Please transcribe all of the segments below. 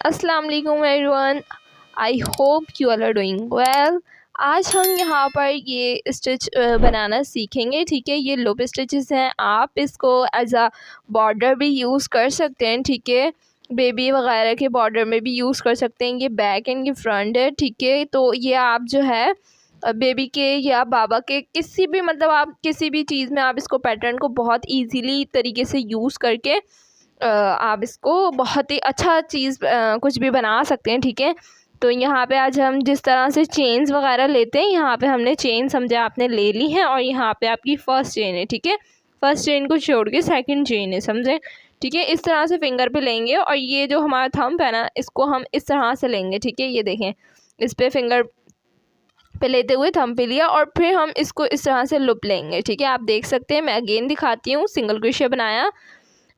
अस्सलाम वालेकुम everyone, I hope you are doing well. आज हम यहाँ पर ये स्टिच बनाना सीखेंगे। ठीक है, ये लूप स्टिचेस हैं। आप इसको एज अ बॉर्डर भी यूज़ कर सकते हैं। ठीक है, बेबी वगैरह के बॉर्डर में भी यूज़ कर सकते हैं। ये बैक एंड ये फ्रंट है। ठीक है, तो ये आप जो है बेबी के या बाबा के किसी भी मतलब आप किसी भी चीज़ में आप इसको पैटर्न को बहुत ईजीली तरीके से यूज़ करके आप इसको बहुत ही अच्छा चीज़ कुछ भी बना सकते हैं। ठीक है, तो यहाँ पे आज हम जिस तरह से चेन्स वगैरह लेते हैं, यहाँ पे हमने चेन समझे आपने ले ली है और यहाँ पे आपकी फ़र्स्ट चेन है। ठीक है, फर्स्ट चेन को छोड़ के सेकंड चेन है, समझे। ठीक है, इस तरह से फिंगर पे लेंगे और ये जो हमारा थंब है ना, इसको हम इस तरह से लेंगे। ठीक है, ये देखें, इस पे फिंगर पे लेते हुए थंब पे लिया और फिर हम इसको इस तरह से लुप लेंगे। ठीक है, आप देख सकते हैं, मैं अगेन दिखाती हूँ। सिंगल क्रोशिया बनाया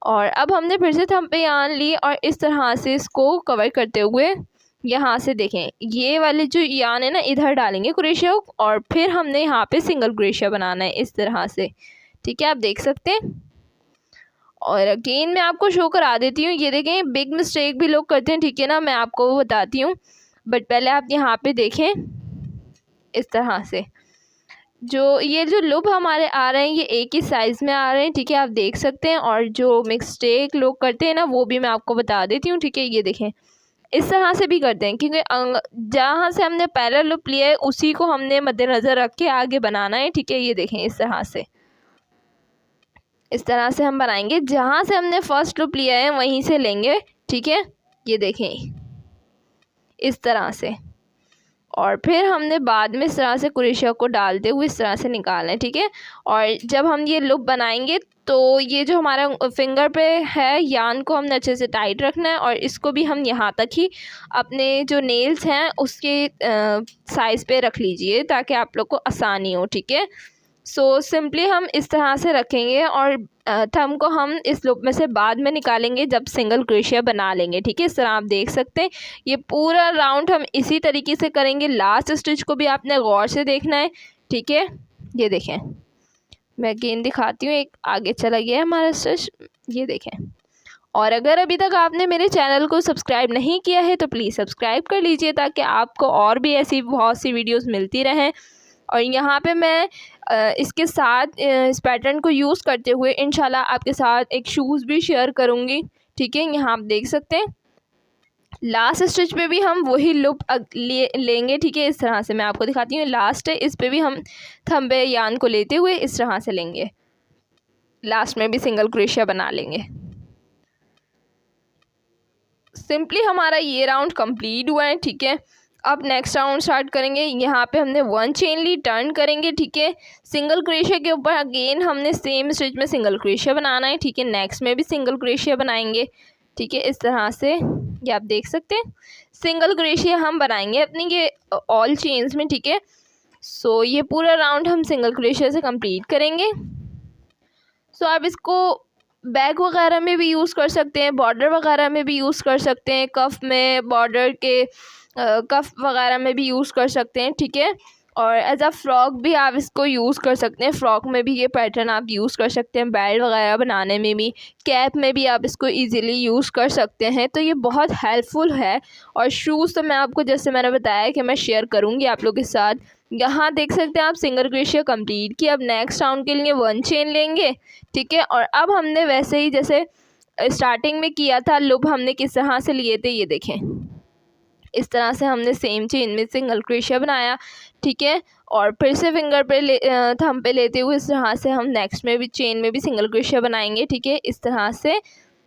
और अब हमने फिर से थंब पे यान ली और इस तरह से इसको कवर करते हुए यहाँ से देखें, ये वाले जो यान है ना, इधर डालेंगे क्रोशिया और फिर हमने यहाँ पे सिंगल क्रोशिया बनाना है इस तरह से। ठीक है, आप देख सकते हैं। और अगेन मैं आपको शो करा देती हूँ। ये देखें, बिग मिस्टेक भी लोग करते हैं। ठीक है ना, मैं आपको वो बताती हूँ, बट पहले आप यहाँ पे देखें इस तरह से। ये जो लूप हमारे आ रहे हैं, ये एक ही साइज़ में आ रहे हैं। ठीक है, आप देख सकते हैं। और जो मिस्टेक लोग करते हैं ना, वो भी मैं आपको बता देती हूँ। ठीक है, ये देखें, इस तरह से भी करते हैं, क्योंकि जहाँ से हमने पहला लूप लिया है उसी को हमने मद्देनज़र रख के आगे बनाना है। ठीक है, ये देखें, इस तरह से हम बनाएंगे। जहाँ से हमने फर्स्ट लूप लिया है वहीं से लेंगे। ठीक है, ये देखें, इस तरह से। और फिर हमने बाद में इस तरह से क्रोशिया को डालते हुए इस तरह से निकालना है। ठीक है, और जब हम ये लूप बनाएंगे तो ये जो हमारा फिंगर पे है, यान को हमने अच्छे से टाइट रखना है और इसको भी हम यहाँ तक ही अपने जो नेल्स हैं उसके साइज़ पे रख लीजिए ताकि आप लोग को आसानी हो। ठीक है, सो सिंपली हम इस तरह से रखेंगे और थंब को हम इस लूप में से बाद में निकालेंगे जब सिंगल क्रोशिया बना लेंगे। ठीक है, इस तरह आप देख सकते हैं। ये पूरा राउंड हम इसी तरीके से करेंगे। लास्ट स्टिच को भी आपने गौर से देखना है। ठीक है, ये देखें, मैं अगेन दिखाती हूँ। एक आगे चला गया है हमारा स्टिच, ये देखें। और अगर अभी तक आपने मेरे चैनल को सब्सक्राइब नहीं किया है तो प्लीज़ सब्सक्राइब कर लीजिए ताकि आपको और भी ऐसी बहुत सी वीडियोस मिलती रहें। और यहाँ पे मैं इसके साथ इस पैटर्न को यूज़ करते हुए इंशाल्लाह आपके साथ एक शूज़ भी शेयर करूँगी। ठीक है, यहाँ आप देख सकते हैं। लास्ट स्टिच पे भी हम वही लूप लेंगे। ठीक है, इस तरह से मैं आपको दिखाती हूँ। लास्ट है, इस पे भी हम थंब यान को लेते हुए इस तरह से लेंगे। लास्ट में भी सिंगल क्रोशिया बना लेंगे। सिंपली हमारा ये राउंड कंप्लीट हुआ है। ठीक है, अब नेक्स्ट राउंड स्टार्ट करेंगे। यहाँ पे हमने 1 चेन ली, टर्न करेंगे। ठीक है, सिंगल क्रोशिया के ऊपर अगेन हमने सेम स्टिच में सिंगल क्रोशिया बनाना है। ठीक है, नेक्स्ट में भी सिंगल क्रोशिया बनाएंगे। ठीक है, इस तरह से ये आप देख सकते हैं। सिंगल क्रोशिया हम बनाएंगे अपनी ये ऑल चेन्स में। ठीक है, सो ये पूरा राउंड हम सिंगल क्रोशिया से कंप्लीट करेंगे। सो आप इसको बैग वगैरह में भी यूज़ कर सकते हैं, बॉर्डर वगैरह में भी यूज़ कर सकते हैं, कफ में, बॉर्डर के कफ वगैरह में भी यूज़ कर सकते हैं। ठीक है, और एज अ फ्रॉक भी आप इसको यूज़ कर सकते हैं। फ्रॉक में भी ये पैटर्न आप यूज़ कर सकते हैं, बेल्ट वगैरह बनाने में भी, कैप में भी आप इसको इजीली यूज़ कर सकते हैं। तो ये बहुत हेल्पफुल है। और शूज़ तो मैं आपको जैसे मैंने बताया कि मैं शेयर करूँगी आप लोग के साथ। यहाँ देख सकते हैं आप, सिंगल क्रोशिया कंप्लीट किया। अब नेक्स्ट राउंड के लिए 1 चेन लेंगे। ठीक है, और अब हमने वैसे ही जैसे स्टार्टिंग में किया था, लूप हमने किस तरह से लिए थे, ये देखें, इस तरह से हमने सेम चेन में सिंगल क्रोशिया बनाया। ठीक है, और फिर से फिंगर पे थंब पे लेते हुए इस तरह से हम नेक्स्ट में भी चेन में भी सिंगल क्रोशिया बनाएंगे। ठीक है, इस तरह से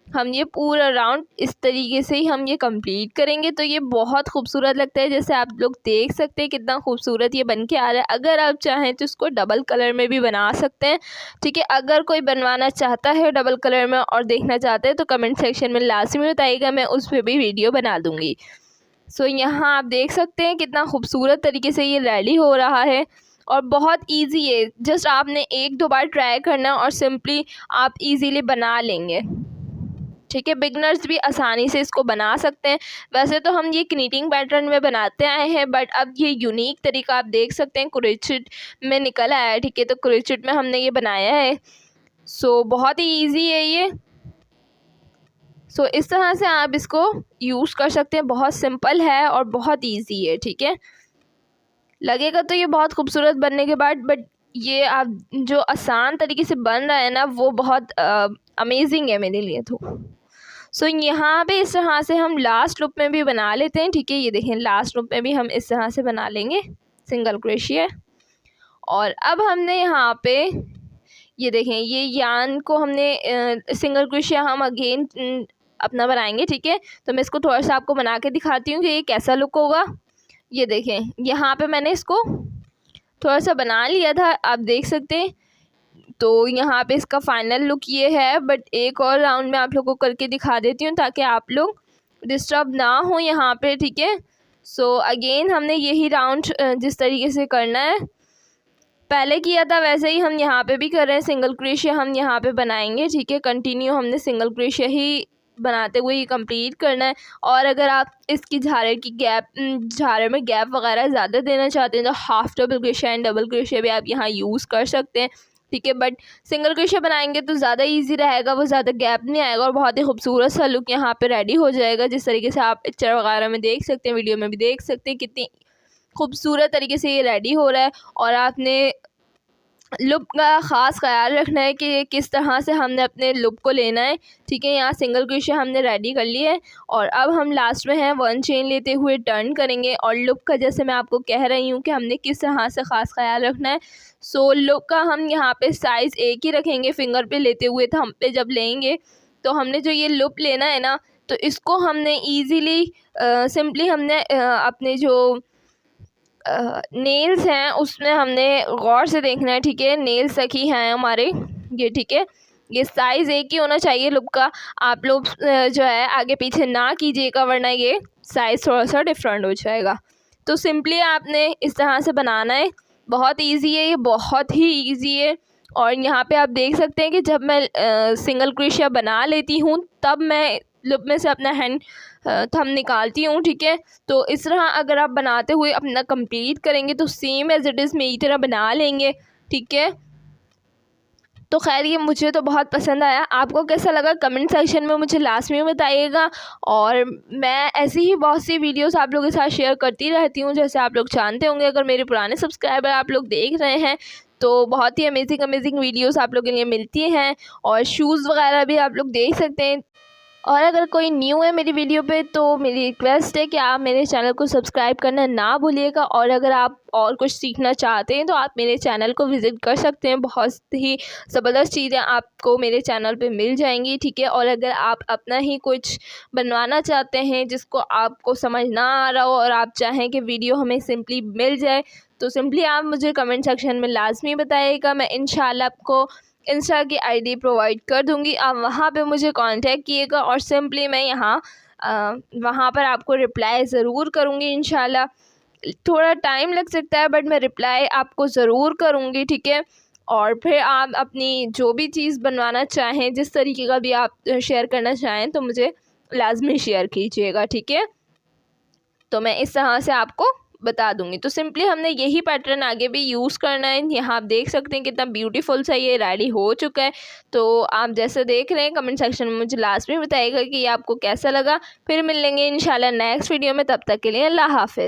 हम ये पूरा राउंड इस तरीके से ही हम ये कंप्लीट करेंगे। तो ये बहुत खूबसूरत लगता है, जैसे आप लोग देख सकते हैं कितना खूबसूरत ये बन के आ रहा है। अगर आप चाहें तो इसको डबल कलर में भी बना सकते हैं। ठीक है, अगर कोई बनवाना चाहता है डबल कलर में और देखना चाहते हैं तो कमेंट सेक्शन में लाजमी बताइएगा, मैं उस पर भी वीडियो बना दूँगी। सो यहाँ आप देख सकते हैं कितना खूबसूरत तरीके से ये रेडी हो रहा है और बहुत इजी है। जस्ट आपने 1-2 बार ट्राई करना और सिंपली आप इजीली बना लेंगे। ठीक है, बिगनर्स भी आसानी से इसको बना सकते हैं। वैसे तो हम ये क्नीटिंग पैटर्न में बनाते आए हैं, बट अब ये यूनिक तरीका आप देख सकते हैं क्रोचेट में निकल आया है। ठीक है, तो क्रोचेट में हमने ये बनाया है। सो बहुत ही ईजी है ये। सो इस तरह से आप इसको यूज़ कर सकते हैं। बहुत सिंपल है और बहुत ईजी है, ठीक है। लगेगा तो ये बहुत खूबसूरत बनने के बाद, बट ये आप जो आसान तरीके से बन रहा है ना, वो बहुत अमेजिंग है मेरे लिए तो। सो यहाँ पे इस तरह से हम लास्ट लूप में भी बना लेते हैं, ठीक है। ये देखें, लास्ट लूप में भी हम इस तरह से बना लेंगे सिंगल क्रोशिया। और अब हमने यहाँ पे ये देखें, ये यान को हमने सिंगल क्रोशिया हम अगेन अपना बनाएंगे, ठीक है। तो मैं इसको थोड़ा सा आपको बना के दिखाती हूँ कि ये कैसा लुक होगा। ये देखें, यहाँ पे मैंने इसको थोड़ा सा बना लिया था, आप देख सकते हैं। तो यहाँ पे इसका फाइनल लुक ये है, बट एक और राउंड में आप लोगों को करके दिखा देती हूँ ताकि आप लोग डिस्टर्ब ना हो यहाँ पे, ठीक है। सो अगेन हमने यही राउंड जिस तरीके से करना है पहले किया था वैसे ही हम यहाँ पे भी कर रहे हैं। सिंगल क्रोशिया हम यहाँ पे बनाएंगे, ठीक है। कंटिन्यू हमने सिंगल क्रोशिया ही बनाते हुए ये कंप्लीट करना है। और अगर आप इसकी झारे में गैप वगैरह ज़्यादा देना चाहते हैं तो half double crochet and double crochet भी आप यहाँ यूज़ कर सकते हैं, ठीक है। बट सिंगल क्रोशिया बनाएंगे तो ज़्यादा इजी रहेगा, वो ज़्यादा गैप नहीं आएगा और बहुत ही खूबसूरत सा लुक यहाँ पे रेडी हो जाएगा। जिस तरीके से आप पिक्चर वगैरह में देख सकते हैं, वीडियो में भी देख सकते हैं कितनी खूबसूरत तरीके से ये रेडी हो रहा है। और आपने लुक का ख़ास ख्याल रखना है कि किस तरह से हमने अपने लुक को लेना है, ठीक है। यहाँ सिंगल क्रोशिया हमने रेडी कर लिया है और अब हम लास्ट में हैं 1 चेन लेते हुए टर्न करेंगे। और लुक का जैसे मैं आपको कह रही हूँ कि हमने किस तरह से ख़ास ख्याल रखना है। सो लुक का हम यहाँ पे साइज़ एक ही रखेंगे, फिंगर पे लेते हुए थंब पे जब लेंगे तो हमने जो ये लुक लेना है ना, तो इसको हमने ईज़िली सिंपली हमने अपने जो नेल्स हैं उसमें हमने गौर से देखना है, ठीक है। नेल्स तक ही हैं हमारे ये, ठीक है। ये साइज़ एक ही होना चाहिए लुक का। आप लोग जो है आगे पीछे ना कीजिएगा वरना ये साइज़ थोड़ा सा डिफरेंट हो जाएगा। तो सिंपली आपने इस तरह से बनाना है। बहुत इजी है, ये बहुत ही इजी है। और यहाँ पे आप देख सकते हैं कि जब मैं सिंगल क्रोशिया बना लेती हूँ तब मैं लुप में से अपना हैंड थंब निकालती हूँ, ठीक है। तो इस तरह अगर आप बनाते हुए अपना कंप्लीट करेंगे तो सेम एज इट इज़ मेरी तरह बना लेंगे, ठीक है। तो खैर ये मुझे तो बहुत पसंद आया। आपको कैसा लगा कमेंट सेक्शन में मुझे लास्ट में बताइएगा। और मैं ऐसी ही बहुत सी वीडियोस आप लोगों के साथ शेयर करती रहती हूँ, जैसे आप लोग जानते होंगे। अगर मेरे पुराने सब्सक्राइबर आप लोग देख रहे हैं तो बहुत ही अमेजिंग वीडियोस आप लोगों के लिए मिलती हैं। और शूज़ वगैरह भी आप लोग देख सकते हैं। और अगर कोई न्यू है मेरी वीडियो पे तो मेरी रिक्वेस्ट है कि आप मेरे चैनल को सब्सक्राइब करना ना भूलिएगा। और अगर आप और कुछ सीखना चाहते हैं तो आप मेरे चैनल को विज़िट कर सकते हैं। बहुत ही ज़बरदस्त चीज़ें आपको मेरे चैनल पे मिल जाएंगी, ठीक है। और अगर आप अपना ही कुछ बनवाना चाहते हैं जिसको आपको समझ ना आ रहा हो और आप चाहें कि वीडियो हमें सिंपली मिल जाए तो सिंपली आप मुझे कमेंट सेक्शन में लाजमी बताइएगा। मैं इंशाल्लाह आपको इंस्टा की आईडी प्रोवाइड कर दूंगी, आप वहाँ पे मुझे कांटेक्ट कीजिएगा और सिंपली मैं यहाँ वहाँ पर आपको रिप्लाई ज़रूर करूँगी इंशाल्लाह। थोड़ा टाइम लग सकता है बट मैं रिप्लाई आपको ज़रूर करूँगी, ठीक है। और फिर आप अपनी जो भी चीज़ बनवाना चाहें, जिस तरीके का भी आप शेयर करना चाहें तो मुझे लाजमी शेयर कीजिएगा, ठीक है। तो मैं इस तरह से आपको बता दूंगी। तो सिंपली हमने यही पैटर्न आगे भी यूज़ करना है। यहाँ आप देख सकते हैं कितना ब्यूटीफुल सा ये रेडी हो चुका है। तो आप जैसे देख रहे हैं कमेंट सेक्शन में मुझे लास्ट में बताइएगा कि ये आपको कैसा लगा। फिर मिलेंगे इंशाल्लाह नेक्स्ट वीडियो में, तब तक के लिए अल्लाह हाफ़िज़।